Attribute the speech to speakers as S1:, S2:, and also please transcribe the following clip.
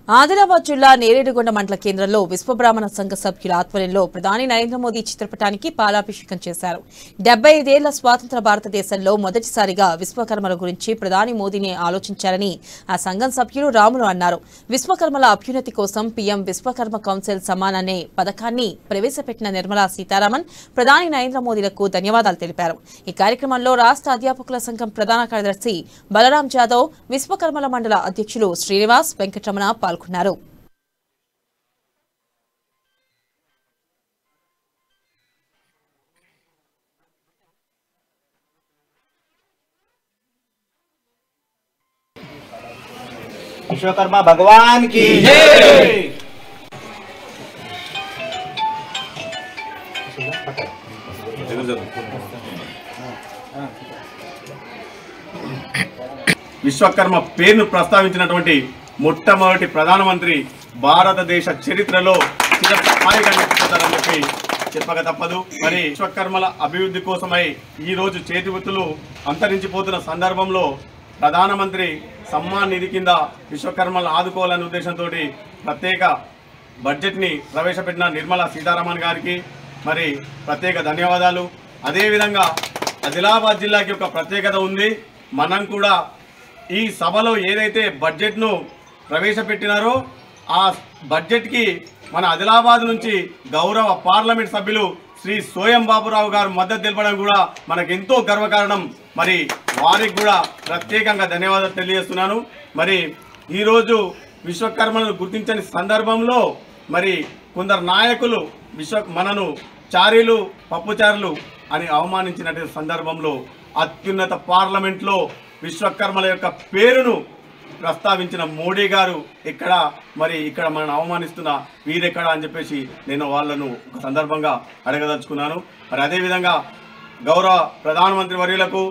S1: ఆదిలాబాద్ జిల్లా నేరేడుగొండ మండల కేంద్రంలో విశ్వబ్రాహ్మణ సంఘ సభ్యుల ఆధ్వర్యంలో ప్రధాని నరేంద్ర మోదీ చిత్రపటానికి పాలాభిషేకం చేశారు. 75 ఏళ్ల స్వాతంత్ర భారతదేశంలో మొదటిసారిగా విశ్వకర్మల గురించి ప్రధాని మోదీని ఆలోచించారని ఆ సంఘం సభ్యులు రాములు అన్నారు. విశ్వకర్మల అభ్యున్నతి కోసం పీఎం విశ్వకర్మ కౌన్సిల్ సమాన్ అనే పథకాన్ని ప్రవేశపెట్టిన నిర్మలా సీతారామన్ ప్రధాని నరేంద్ర మోదీలకు ధన్యవాదాలు తెలిపారు. ఈ కార్యక్రమంలో రాష్ట్ర అధ్యాపకుల సంఘం ప్రధాన కార్యదర్శి బలరాం జాదవ్, విశ్వకర్మల మండల అధ్యక్షులు శ్రీనివాస్, వెంకటరమణ పాల్గొన్నారు.
S2: विश्वकर्मा भगवान की जय। విశ్వకర్మ పేరును ప్రస్తావించినటువంటి మొట్టమొదటి ప్రధానమంత్రి భారతదేశ చరిత్రలో చిరస్థాయిగా నిలిచిపోతారని చెప్పి చెప్పక తప్పదు. మరి విశ్వకర్మల అభివృద్ధి కోసమై ఈ రోజు చేతి వృత్తులు అంతరించిపోతున్న సందర్భంలో ప్రధానమంత్రి సమ్మాన్ నిధి కింద విశ్వకర్మలను ఆదుకోవాలనే ఉద్దేశంతో ప్రత్యేక బడ్జెట్ని ప్రవేశపెట్టిన నిర్మలా సీతారామన్ గారికి మరి ప్రత్యేక ధన్యవాదాలు. అదేవిధంగా ఆదిలాబాద్ జిల్లాకి ఒక ప్రత్యేకత ఉంది. మనం కూడా ఈ సభలో ఏదైతే బడ్జెట్ను ప్రవేశపెట్టినారో ఆ బడ్జెట్కి మన ఆదిలాబాద్ నుంచి గౌరవ పార్లమెంట్ సభ్యులు శ్రీ సోయం బాబురావు గారు మద్దతు తెలపడం కూడా మనకెంతో గర్వకారణం. మరి వారికి కూడా ప్రత్యేకంగా ధన్యవాదాలు తెలియజేస్తున్నాను. మరి ఈరోజు విశ్వకర్మలను గుర్తించని సందర్భంలో మరి కొందరు నాయకులు మనను చారీలు, పప్పుచారులు అని అవమానించినటువంటి సందర్భంలో అత్యున్నత పార్లమెంట్లో విశ్వకర్మల యొక్క పేరును ప్రస్తావించిన మోడీ గారు ఇక్కడ మనల్ని అవమానిస్తున్న వీరెక్కడ అని చెప్పేసి నేను వాళ్ళను ఒక సందర్భంగా అడగదలుచుకున్నాను. మరి అదేవిధంగా గౌరవ ప్రధానమంత్రి వర్యులకు